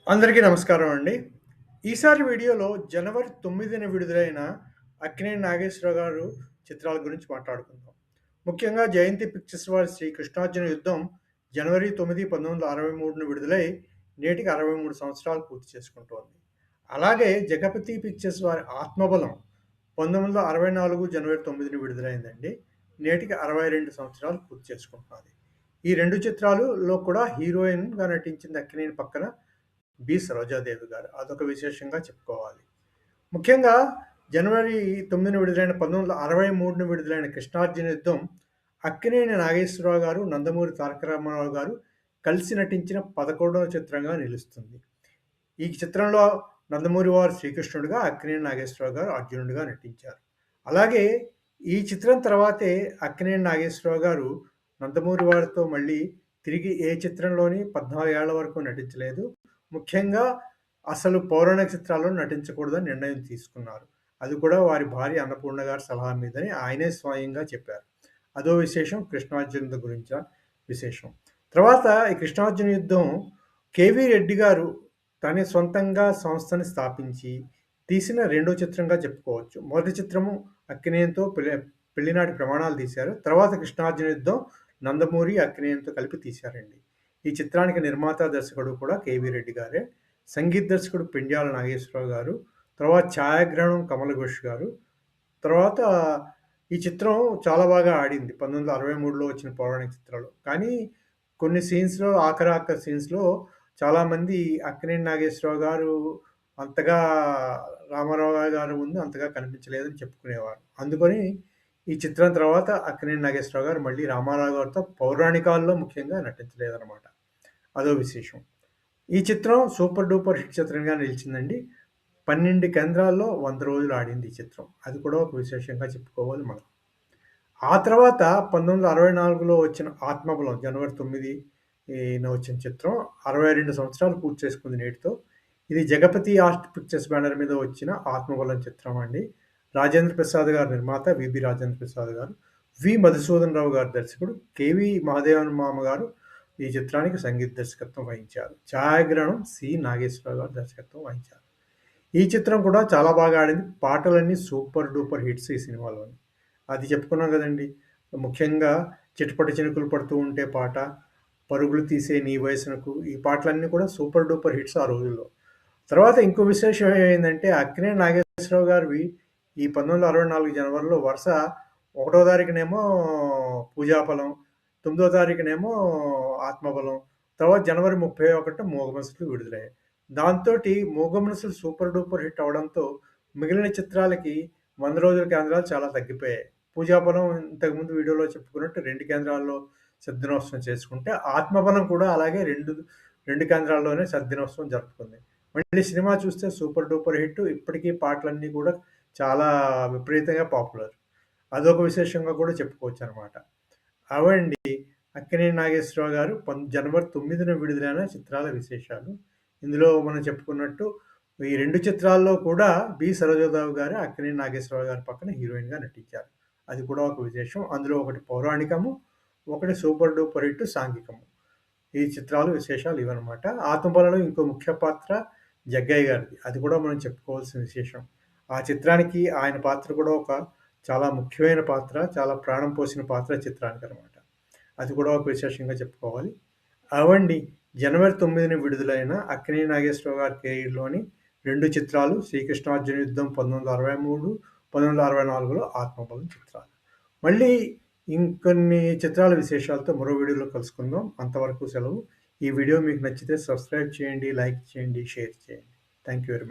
అందరికీ నమస్కారం అండి. ఈసారి వీడియోలో జనవరి 9న విడుదలైన 'అక్కినేని నాగేశ్వరరావు' గారు చిత్రాల గురించి మాట్లాడుకుందాం. ముఖ్యంగా జయంతి పిక్చర్స్ వారి 'శ్రీ కృష్ణార్జున యుద్ధం' జనవరి 9, 1963న విడుదలై నేటికి 63 సంవత్సరాలు పూర్తి చేసుకుంటోంది. అలాగే జగపతి పిక్చర్స్ వారి 'ఆత్మబలం' 1964 జనవరి 9న విడుదలైందండి. నేటికి 62 సంవత్సరాలు పూర్తి చేసుకుంటున్నది. ఈ 2 చిత్రాలులో కూడా హీరోయిన్‌గా నటించింది అక్కినేని పక్కన సరోజాదేవి గారు. అదొక విశేషంగా చెప్పుకోవాలి. ముఖ్యంగా జనవరి 9న విడుదలైన 1963న విడుదలైన 'కృష్ణార్జున యుద్ధం' అక్కినేని నాగేశ్వరరావు గారు, నందమూరి తారక రామారావు గారు కలిసి నటించిన 11వ చిత్రంగా నిలుస్తుంది. ఈ చిత్రంలో నందమూరి వారు శ్రీకృష్ణుడిగా, అక్కినేని నాగేశ్వరరావు గారు అర్జునుడిగా నటించారు. అలాగే ఈ చిత్రం తర్వాతే అక్కినేని నాగేశ్వరరావు గారు నందమూరి వారితో మళ్ళీ తిరిగి ఏ చిత్రంలోని 14 ఏళ్ల వరకు నటించలేదు. ముఖ్యంగా అసలు పౌరాణిక చిత్రాల్లో నటించకూడదని నిర్ణయం తీసుకున్నారు. అది కూడా వారి భార్య అన్నపూర్ణ గారి సలహా మీదని ఆయనే స్వయంగా చెప్పారు. అదో విశేషం. కృష్ణార్జునుల గురించా విశేషం. తర్వాత ఈ కృష్ణార్జున యుద్ధం కేవీ రెడ్డి గారు తన సొంతంగా సంస్థని స్థాపించి తీసిన రెండో చిత్రంగా చెప్పుకోవచ్చు. మొదటి చిత్రము అక్కినేనితో పెళ్లినాటి ప్రమాణాలు తీశారు. తర్వాత కృష్ణార్జున యుద్ధం నందమూరి, అక్కినేనితో కలిపి తీశారండి. ఈ చిత్రానికి నిర్మాత, దర్శకుడు కూడా కేవీ రెడ్డి గారే. సంగీత దర్శకుడు పెండ్యాల నాగేశ్వరరావు గారు. తర్వాత ఛాయాగ్రహణం కమల్ ఘోష్ గారు. తర్వాత ఈ చిత్రం చాలా బాగా ఆడింది 1963లో వచ్చిన పౌరాణిక చిత్రాలు. కానీ కొన్ని సీన్స్‌లో ఆఖరి సీన్స్‌లో చాలామంది అక్కినేని నాగేశ్వరరావు గారు అంతగా రామారావు గారి ముందు అంతగా కనిపించలేదని చెప్పుకునేవారు. అందుకని ఈ చిత్రం తర్వాత అక్కినేని నాగేశ్వరరావు గారు మళ్ళీ రామారావు గారితో పౌరాణికాల్లో ముఖ్యంగా నటించలేదనమాట. అదో విశేషం. ఈ చిత్రం సూపర్ డూపర్ హిట్ చిత్రంగా నిలిచిందండి. 12 కేంద్రాల్లో 100 రోజులు ఆడింది ఈ చిత్రం. అది కూడా ఒక విశేషంగా చెప్పుకోవాలి మనం. ఆ తర్వాత 1964లో వచ్చిన 'ఆత్మబలం' జనవరి 9న వచ్చిన చిత్రం 62 సంవత్సరాలు పూర్తి చేసుకుంది నేటితో. ఇది జగపతి ఆర్ట్ పిక్చర్స్ బ్యానర్ మీద వచ్చిన 'ఆత్మబలం' చిత్రం అండి. రాజేంద్ర ప్రసాద్ గారు నిర్మాత, విబి రాజేంద్ర ప్రసాద్ గారు, వి మధుసూదన్ రావు గారు దర్శకుడు, కెవి మహాదేవన్ మామ గారు ఈ చిత్రానికి సంగీత దర్శకత్వం వహించారు. ఛాయాగ్రహణం సి నాగేశ్వరరావు గారు దర్శకత్వం వహించారు. ఈ చిత్రం కూడా చాలా బాగా ఆడింది. పాటలన్నీ సూపర్ డూపర్ హిట్స్ ఈ సినిమాలోని. అది చెప్పుకున్నాం కదండీ! ముఖ్యంగా 'చిటపట చినుకులు పడుతూ ఉంటే' పాట, 'పరుగులు తీసే నీ వయసునకు' ఈ పాటలన్నీ కూడా సూపర్ డూపర్ హిట్స్ ఆ రోజుల్లో. తర్వాత ఇంకో విశేషం ఏమైందంటే అక్కినేని నాగేశ్వరరావు గారివి ఈ 1964 జనవరిలో వరుస 1 తారీఖునేమో 'పూజాఫలం', 9 తారీఖునేమో 'ఆత్మబలం', తర్వాత జనవరి 31 మూగమనుషులు విడుదలయ్యాయి. దాంతోటి మూగమనుషులు సూపర్ డూపర్ హిట్ అవ్వడంతో మిగిలిన చిత్రాలకి 100 రోజుల కేంద్రాలు చాలా తగ్గిపోయాయి. 'పూజాఫలం' ఇంతకుముందు వీడియోలో చెప్పుకున్నట్టు 2 కేంద్రాల్లో శతదినోత్సవం చేసుకుంటే, 'ఆత్మబలం' కూడా అలాగే 2 కేంద్రాల్లోనే శతదినోత్సవం జరుపుకుంది. మళ్ళీ సినిమా చూస్తే సూపర్ డూపర్ హిట్. ఇప్పటికీ పాటలన్నీ కూడా చాలా విపరీతంగా పాపులర్. అదొక విశేషంగా కూడా చెప్పుకోవచ్చనమాట. అవండి అక్కినేని నాగేశ్వరరావు గారు జనవరి 9న విడుదలైన చిత్రాల విశేషాలు. ఇందులో మనం చెప్పుకున్నట్టు ఈ 2 చిత్రాల్లో కూడా సరోజాదేవి గారు అక్కినేని నాగేశ్వరరావు గారి పక్కన హీరోయిన్‌గా నటించారు. అది కూడా ఒక విశేషం. అందులో ఒకటి పౌరాణికము, ఒకటి సూపర్ డూపర్ హిట్ సాంఘికము. ఈ చిత్రాలు విశేషాలు ఇవన్నమాట. 'ఆత్మబలంలో' ఇంకో ముఖ్య పాత్ర జగ్గయ్య గారిది. అది కూడా మనం చెప్పుకోవాల్సిన విశేషం. ఆ చిత్రానికి ఆయన పాత్ర కూడా ఒక చాలా ముఖ్యమైన పాత్ర. చాలా ప్రాణం పోసిన పాత్ర చిత్రానికనమాట. అది కూడా ఒక విశేషంగా చెప్పుకోవాలి. అవండి జనవరి 9న విడుదలైన అక్కినేని నాగేశ్వరరావు గారి కెరీర్‌లోని 2 చిత్రాలు 'శ్రీకృష్ణార్జున యుద్ధం' 1963, 1964లో 'ఆత్మబలం' చిత్రాలు. మళ్ళీ ఇంకొన్ని చిత్రాల విశేషాలతో మరో వీడియోలో కలుసుకుందాం. అంతవరకు సెలవు. ఈ వీడియో మీకు నచ్చితే సబ్స్క్రైబ్ చేయండి, లైక్ చేయండి, షేర్ చేయండి. Thank you very much.